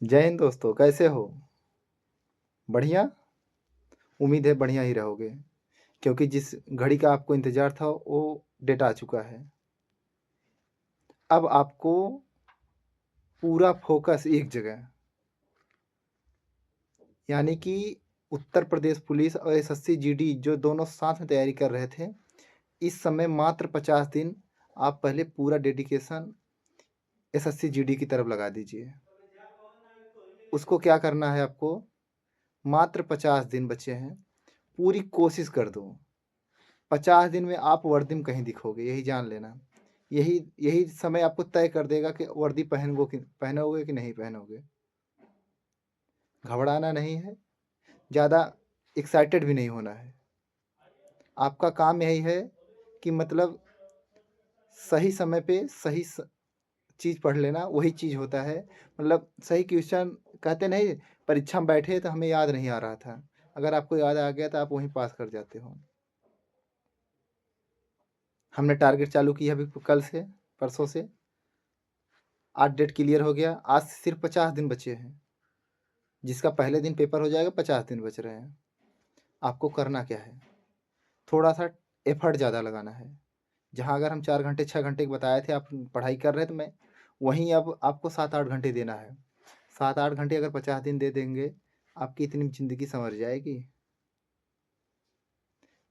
जय हिंद दोस्तों, कैसे हो? बढ़िया? उम्मीद है बढ़िया ही रहोगे, क्योंकि जिस घड़ी का आपको इंतज़ार था वो डेट आ चुका है। अब आपको पूरा फ़ोकस एक जगह, यानी कि उत्तर प्रदेश पुलिस और एसएससी जीडी जो दोनों साथ में तैयारी कर रहे थे, इस समय मात्र 50 दिन आप पहले पूरा डेडिकेशन एसएससी जीडी की तरफ लगा दीजिए। उसको क्या करना है आपको? मात्र 50 दिन बचे हैं, पूरी कोशिश कर दो। 50 दिन में आप वर्दी में कहीं दिखोगे, यही जान लेना। यही यही समय आपको तय कर देगा कि वर्दी पहनोगे कि नहीं पहनोगे। घबराना नहीं है, ज़्यादा एक्साइटेड भी नहीं होना है। आपका काम यही है कि मतलब सही समय पे सही चीज़ पढ़ लेना, वही चीज़ होता है। मतलब सही क्वेश्चन कहते नहीं, परीक्षा में बैठे तो हमें याद नहीं आ रहा था, अगर आपको याद आ गया तो आप वहीं पास कर जाते हो। हमने टारगेट चालू किया अभी कल से, परसों से। 8 डेट क्लियर हो गया, आज से सिर्फ 50 दिन बचे हैं। जिसका पहले दिन पेपर हो जाएगा, 50 दिन बच रहे हैं। आपको करना क्या है? थोड़ा सा एफर्ट ज़्यादा लगाना है। जहाँ अगर हम 4 घंटे 6 घंटे बताए थे आप पढ़ाई कर रहे थे, मैं वहीं अब आपको 7-8 घंटे देना है। 7-8 घंटे अगर 50 दिन दे देंगे, आपकी इतनी ज़िंदगी संवर जाएगी।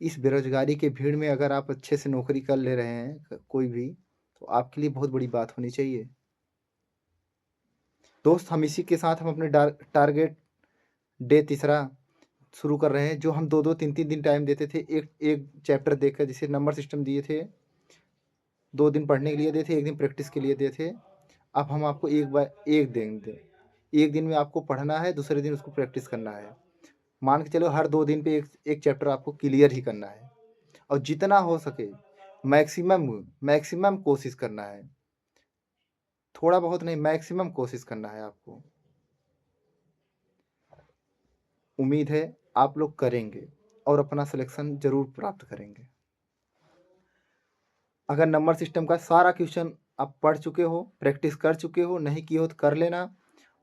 इस बेरोजगारी के भीड़ में अगर आप अच्छे से नौकरी कर ले रहे हैं कोई भी, तो आपके लिए बहुत बड़ी बात होनी चाहिए। दोस्त, हम इसी के साथ हम अपने टारगेट डे तीसरा शुरू कर रहे हैं। जो हम 2-2 3-3 दिन टाइम देते थे एक एक चैप्टर देखकर, जैसे नंबर सिस्टम दिए थे, 2 दिन पढ़ने के लिए दिए थे, 1 दिन प्रैक्टिस के लिए दिए थे। अब हम आपको एक बार एक देंगे। 1 दिन में आपको पढ़ना है, दूसरे दिन उसको प्रैक्टिस करना है। मान के चलो हर 2 दिन पे एक एक चैप्टर आपको क्लियर ही करना है, और जितना हो सके मैक्सिमम मैक्सिमम कोशिश करना है। थोड़ा बहुत नहीं, मैक्सिमम कोशिश करना है आपको। उम्मीद है आप लोग करेंगे और अपना सिलेक्शन ज़रूर प्राप्त करेंगे। अगर नंबर सिस्टम का सारा क्वेश्चन आप पढ़ चुके हो, प्रैक्टिस कर चुके हो, नहीं किए हो तो कर लेना।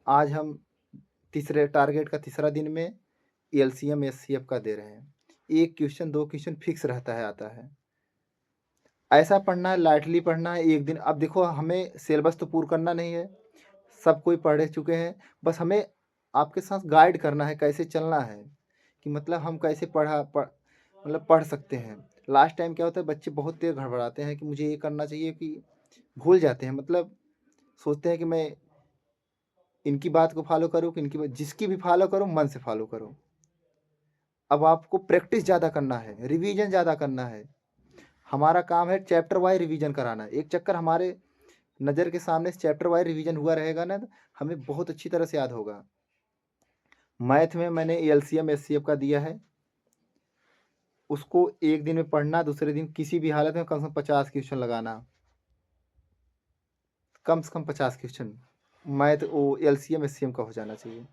आज हम तीसरे टारगेट का तीसरा दिन में एलसीएम एचसीएफ का दे रहे हैं। एक क्वेश्चन 2 क्वेश्चन फिक्स रहता है, आता है। ऐसा पढ़ना है, लाइटली पढ़ना है। एक दिन अब देखो, हमें सिलेबस तो पूरा करना नहीं है, सब कोई पढ़ चुके हैं। बस हमें आपके साथ गाइड करना है, कैसे चलना है, कि मतलब हम कैसे मतलब पढ़ सकते हैं। लास्ट टाइम क्या होता है, बच्चे बहुत देर घड़बड़ाते हैं कि मुझे ये करना चाहिए, कि भूल जाते हैं। मतलब सोचते हैं कि मैं इनकी बात को फॉलो करूँ कि इनकी बात, जिसकी भी फॉलो करूँ मन से फॉलो करूँ। अब आपको प्रैक्टिस ज़्यादा करना है, रिवीजन ज़्यादा करना है। हमारा काम है चैप्टर वाइज रिवीजन कराना। एक चक्कर हमारे नज़र के सामने चैप्टर वाइज रिवीजन हुआ रहेगा ना, तो हमें बहुत अच्छी तरह से याद होगा। मैथ में मैंने एलसीएम एचसीएफ का दिया है, उसको एक दिन में पढ़ना, दूसरे दिन किसी भी हालत में कम से कम 50 क्वेश्चन लगाना। कम से कम 50 क्वेश्चन मैथ वो एलसीएम एचसीएम का हो जाना चाहिए।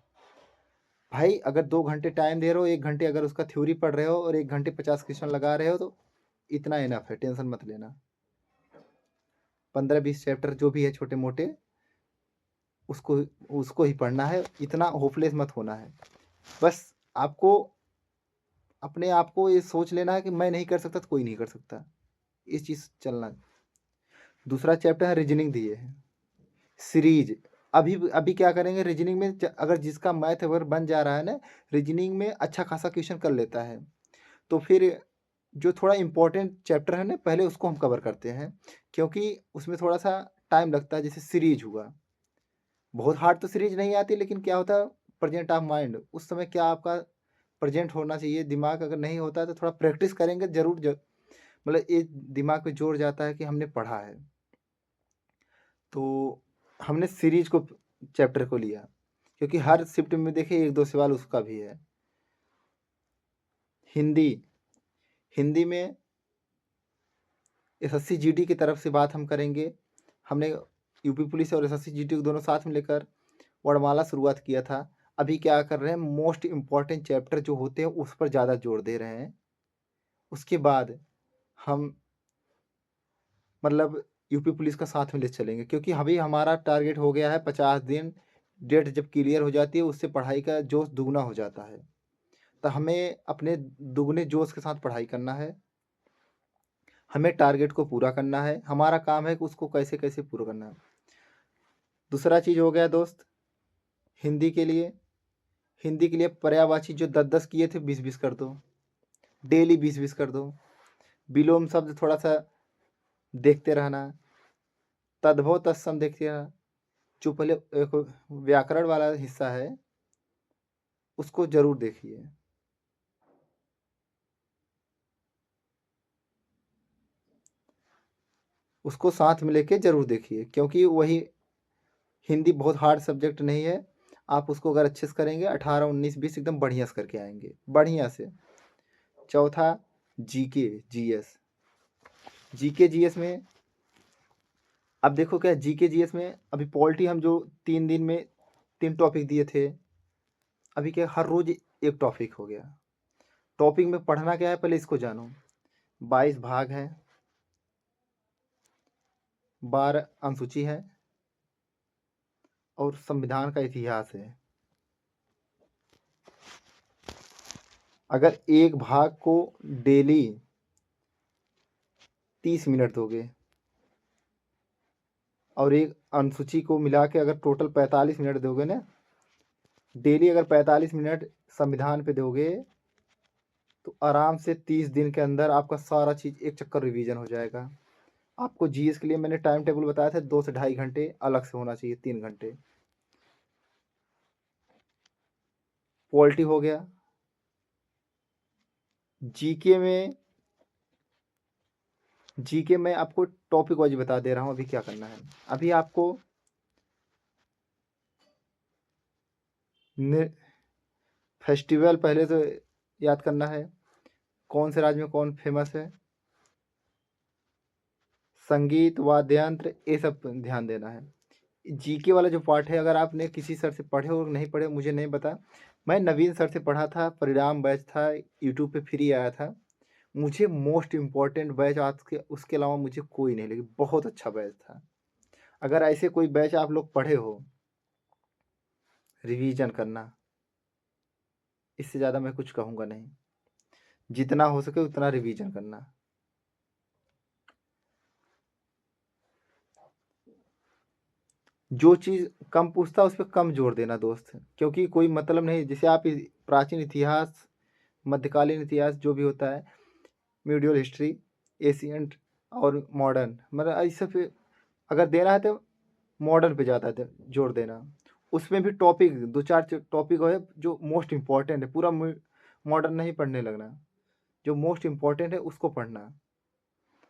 भाई अगर 2 घंटे टाइम दे रहे हो, 1 घंटे अगर उसका थ्योरी पढ़ रहे हो और 1 घंटे 50 क्वेश्चन लगा रहे हो, तो इतना इनफ है, टेंशन मत लेना। 15-20 चैप्टर जो भी है छोटे मोटे, उसको उसको ही पढ़ना है। इतना होपलेस मत होना है। बस आपको अपने आप को ये सोच लेना है कि मैं नहीं कर सकता तो कोई नहीं कर सकता, इस चीज़ चलना। दूसरा चैप्टर है रीजनिंग दिए हैं, सीरीज। अभी अभी क्या करेंगे, रीजनिंग में अगर जिसका मैथ अगर बन जा रहा है ना, रीजनिंग में अच्छा खासा क्वेश्चन कर लेता है, तो फिर जो थोड़ा इम्पोर्टेंट चैप्टर है ना, पहले उसको हम कवर करते हैं, क्योंकि उसमें थोड़ा सा टाइम लगता है। जैसे सीरीज हुआ, बहुत हार्ड तो सीरीज नहीं आती, लेकिन क्या होता है, प्रेजेंट ऑफ माइंड उस समय क्या आपका प्रेजेंट होना चाहिए दिमाग। अगर नहीं होता है तो थोड़ा प्रैक्टिस करेंगे जरूर मतलब ये दिमाग पे जोर जाता है कि हमने पढ़ा है। तो हमने सीरीज को चैप्टर को लिया, क्योंकि हर शिफ्ट में देखिए 1-2 सवाल उसका भी है। हिंदी, हिंदी में एसएससी जीडी की तरफ से बात हम करेंगे। हमने यूपी पुलिस और एसएससी जीडी को दोनों साथ में लेकर वर्णमाला शुरुआत किया था। अभी क्या कर रहे हैं, मोस्ट इम्पॉर्टेंट चैप्टर जो होते हैं उस पर ज़्यादा जोर दे रहे हैं। उसके बाद हम मतलब यूपी पुलिस का साथ में ले चलेंगे, क्योंकि अभी हमारा टारगेट हो गया है 50 दिन डेट जब क्लियर हो जाती है उससे पढ़ाई का जोश दुगना हो जाता है। तो हमें अपने दुगने जोश के साथ पढ़ाई करना है। हमें टारगेट को पूरा करना है, हमारा काम है कि उसको कैसे कैसे पूरा करना है। दूसरा चीज़ हो गया दोस्त, हिंदी के लिए। हिंदी के लिए पर्यायवाची जो 10-10 किए थे 20-20 कर दो, डेली 20-20 कर दो। विलोम शब्द थोड़ा सा देखते रहना, तद्भव तत्सम देखते रहना। जो पहले एक व्याकरण वाला हिस्सा है उसको जरूर देखिए। उसको साथ में लेके जरूर देखिए, क्योंकि वही हिंदी बहुत हार्ड सब्जेक्ट नहीं है। आप उसको अगर अच्छे से करेंगे 18 19 20 एकदम बढ़िया से करके आएंगे, बढ़िया से। चौथा, जीके जीएस। जीके जीएस में अब देखो क्या, जीके जीएस में अभी पॉलिटी हम जो 3 दिन में 3 टॉपिक दिए थे, अभी क्या हर रोज एक टॉपिक हो गया। टॉपिक में पढ़ना क्या है पहले इसको जानो। 22 भाग है, 12 अनुसूची है और संविधान का इतिहास है। अगर एक भाग को डेली 30 मिनट दोगे और एक अनुसूची को मिला के अगर टोटल 45 मिनट दोगे ना, डेली अगर 45 मिनट संविधान पे दोगे तो आराम से 30 दिन के अंदर आपका सारा चीज़ एक चक्कर रिवीजन हो जाएगा। आपको जीएस के लिए मैंने टाइम टेबल बताया था, 2 से 2.5 घंटे अलग से होना चाहिए, 3 घंटे। पॉलिटी हो गया। जीके में मैं आपको टॉपिक वाइज बता दे रहा हूँ अभी क्या करना है। अभी आपको फेस्टिवल पहले तो याद करना है, कौन से राज्य में कौन फेमस है, संगीत वाद्ययंत्र, ये सब ध्यान देना है। जीके वाला जो पार्ट है, अगर आपने किसी सर से पढ़े और नहीं पढ़े मुझे नहीं पता, मैं नवीन सर से पढ़ा था, परिणाम बैच था, यूट्यूब पे फ्री आया था। मुझे मोस्ट इम्पॉर्टेंट बैच आज के उसके अलावा मुझे कोई नहीं लगी, बहुत अच्छा बैच था। अगर ऐसे कोई बैच आप लोग पढ़े हो, रिवीजन करना, इससे ज़्यादा मैं कुछ कहूँगा नहीं। जितना हो सके उतना रिवीजन करना। जो चीज़ कम पूछता उस पर कम जोर देना दोस्त, क्योंकि कोई मतलब नहीं। जैसे आप प्राचीन इतिहास, मध्यकालीन इतिहास जो भी होता है, मीडियल हिस्ट्री, एशियंट और मॉडर्न, मतलब इस सब पे अगर देना है तो मॉडर्न पे ज़्यादा जोर देना। उसमें भी टॉपिक 2-4 टॉपिक है जो मोस्ट इम्पॉर्टेंट है, पूरा मॉडर्न नहीं पढ़ने लगना, जो मोस्ट इम्पॉर्टेंट है उसको पढ़ना।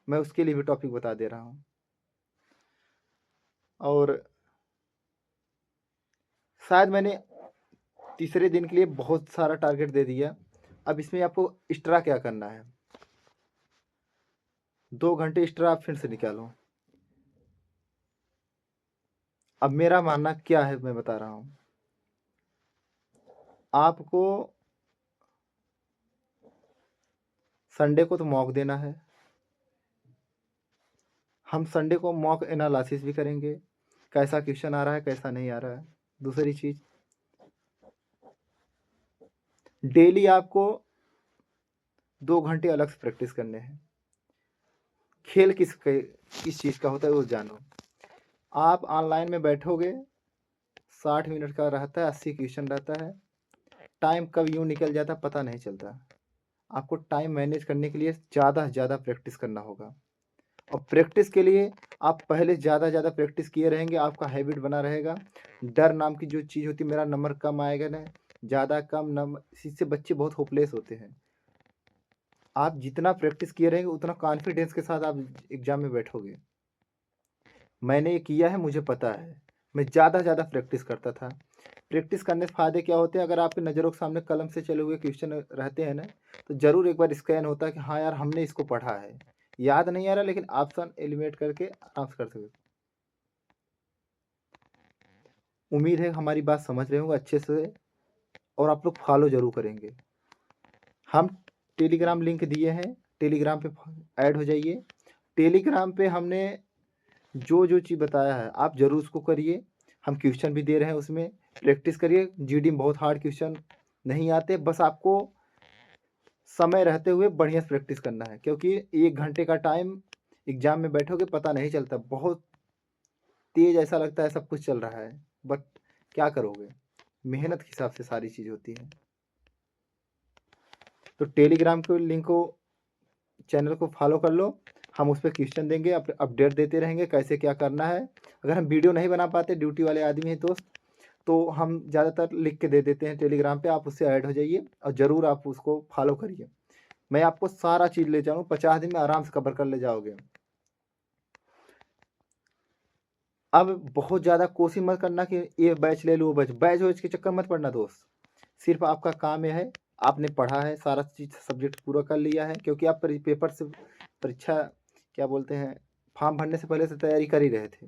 मैं उसके लिए भी टॉपिक बता दे रहा हूँ। और शायद मैंने तीसरे दिन के लिए बहुत सारा टारगेट दे दिया। अब इसमें आपको एक्स्ट्रा क्या करना है, 2 घंटे एक्स्ट्रा आप फिर से निकालो। अब मेरा मानना क्या है मैं बता रहा हूँ आपको। संडे को तो मॉक देना है, हम संडे को मॉक एनालिसिस भी करेंगे, कैसा क्वेश्चन आ रहा है कैसा नहीं आ रहा है। दूसरी चीज़, डेली आपको 2 घंटे अलग से प्रैक्टिस करने हैं। खेल किस चीज़ का होता है वो जानो। आप ऑनलाइन में बैठोगे, 60 मिनट का रहता है, 80 क्वेश्चन रहता है, टाइम कब यूँ निकल जाता है पता नहीं चलता। आपको टाइम मैनेज करने के लिए ज़्यादा से ज़्यादा प्रैक्टिस करना होगा। और प्रैक्टिस के लिए आप पहले ज़्यादा प्रैक्टिस किए रहेंगे, आपका हैबिट बना रहेगा। डर नाम की जो चीज़ होती है, मेरा नंबर कम आएगा ना, ज़्यादा कम नंबर, इससे बच्चे बहुत होपलेस होते हैं। आप जितना प्रैक्टिस किए रहेंगे उतना कॉन्फिडेंस के साथ आप एग्ज़ाम में बैठोगे। मैंने ये किया है, मुझे पता है। मैं ज़्यादा प्रैक्टिस करता था। प्रैक्टिस करने से फ़ायदे क्या होते हैं, अगर आपकी नज़रों के सामने कलम से चले हुए क्वेश्चन रहते हैं ना, तो ज़रूर एक बार स्कैन होता है कि हाँ यार हमने इसको पढ़ा है, याद नहीं आ रहा लेकिन ऑप्शन एलिमिनेट करके आराम से कर सकते। उम्मीद है हमारी बात समझ रहे होंगे अच्छे से और आप लोग फॉलो ज़रूर करेंगे। हम टेलीग्राम लिंक दिए हैं, टेलीग्राम पे ऐड हो जाइए। टेलीग्राम पे हमने जो चीज़ बताया है आप ज़रूर उसको करिए। हम क्वेश्चन भी दे रहे हैं, उसमें प्रैक्टिस करिए। जीडी में बहुत हार्ड क्वेश्चन नहीं आते, बस आपको समय रहते हुए बढ़िया से प्रैक्टिस करना है, क्योंकि 1 घंटे का टाइम एग्जाम में बैठोगे पता नहीं चलता, बहुत तेज ऐसा लगता है सब कुछ चल रहा है, बट क्या करोगे, मेहनत के हिसाब से सारी चीज़ होती है। तो टेलीग्राम के लिंक को, चैनल को फॉलो कर लो, हम उस पर क्वेश्चन देंगे, अपडेट देते रहेंगे कैसे क्या करना है। अगर हम वीडियो नहीं बना पाते, ड्यूटी वाले आदमी हैं दोस्त, तो हम ज़्यादातर लिख के दे देते हैं टेलीग्राम पे, आप उससे ऐड हो जाइए और ज़रूर आप उसको फॉलो करिए। मैं आपको सारा चीज़ ले जाऊँ, 50 दिन में आराम से कवर कर ले जाओगे। अब बहुत ज़्यादा कोशिश मत करना कि ये बैच ले लो, बैच वैच के चक्कर मत पड़ना दोस्त। सिर्फ आपका काम यह है, आपने पढ़ा है, सारा चीज़ सब्जेक्ट पूरा कर लिया है, क्योंकि आप पेपर से परीक्षा क्या बोलते हैं, फॉर्म भरने से पहले से तैयारी कर ही रहे थे।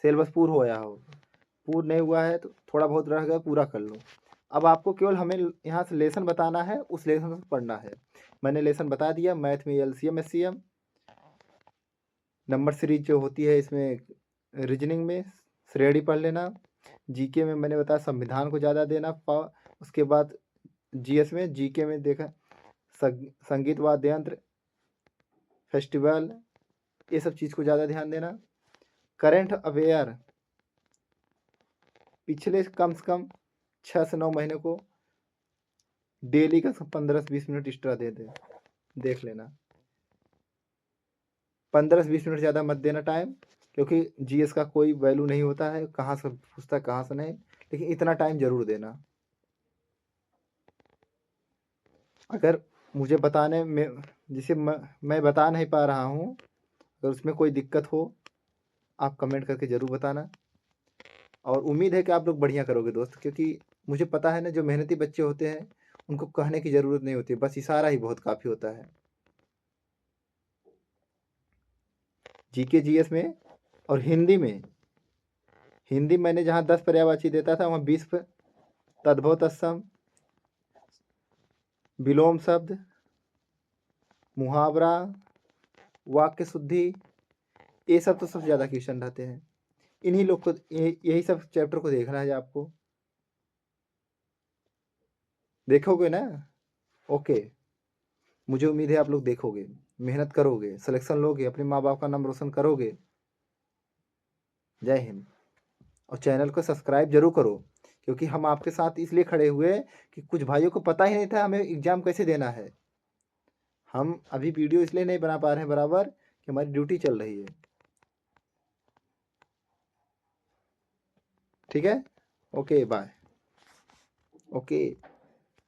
सिलेबस पूरा होया हो, पूरा नहीं हुआ है तो थोड़ा बहुत रह गया, पूरा कर लो। अब आपको केवल हमें यहाँ से लेसन बताना है, उस लेसन से पढ़ना है। मैंने लेसन बता दिया, मैथ में एलसीएम एससीएम, नंबर सीरीज जो होती है इसमें, रीजनिंग में श्रेणी पढ़ लेना, जीके में मैंने बताया संविधान को ज़्यादा देना, उसके बाद जीएस में, जीके में देखा संगीत वाद्य यंत्र, फेस्टिवल, ये सब चीज़ को ज़्यादा ध्यान देना। करंट अवेयर पिछले कम से कम 6 से 9 महीने को डेली का 15 से 20 मिनट एक्स्ट्रा दे दे, देख लेना। 15 से 20 मिनट ज़्यादा मत देना टाइम, क्योंकि जीएस का कोई वैल्यू नहीं होता है, कहाँ से पूछता है कहाँ से नहीं, लेकिन इतना टाइम ज़रूर देना। अगर मुझे बताने में, जिसे मैं बता नहीं पा रहा हूँ, अगर उसमें कोई दिक्कत हो आप कमेंट करके ज़रूर बताना, और उम्मीद है कि आप लोग बढ़िया करोगे दोस्त, क्योंकि मुझे पता है ना, जो मेहनती बच्चे होते हैं उनको कहने की ज़रूरत नहीं होती, बस इशारा ही बहुत काफ़ी होता है। जीके जीएस में और हिंदी में, हिंदी मैंने जहाँ 10 पर्यायवाची देता था, वहाँ 20 तद्भव तत्सम, विलोम शब्द, मुहावरा, वाक्य शुद्धि, ये सब तो सबसे ज़्यादा क्वेश्चन रहते हैं। इन्हीं लोग को, यही सब चैप्टर को देखना है आपको, देखोगे ना? ओके, मुझे उम्मीद है आप लोग देखोगे, मेहनत करोगे, सिलेक्शन लोगे, अपने माँ बाप का नाम रोशन करोगे। जय हिंद। और चैनल को सब्सक्राइब जरूर करो, क्योंकि हम आपके साथ इसलिए खड़े हुए कि कुछ भाइयों को पता ही नहीं था हमें एग्ज़ाम कैसे देना है। हम अभी वीडियो इसलिए नहीं बना पा रहे हैं बराबर कि हमारी ड्यूटी चल रही है। ठीक है, ओके बाय, ओके।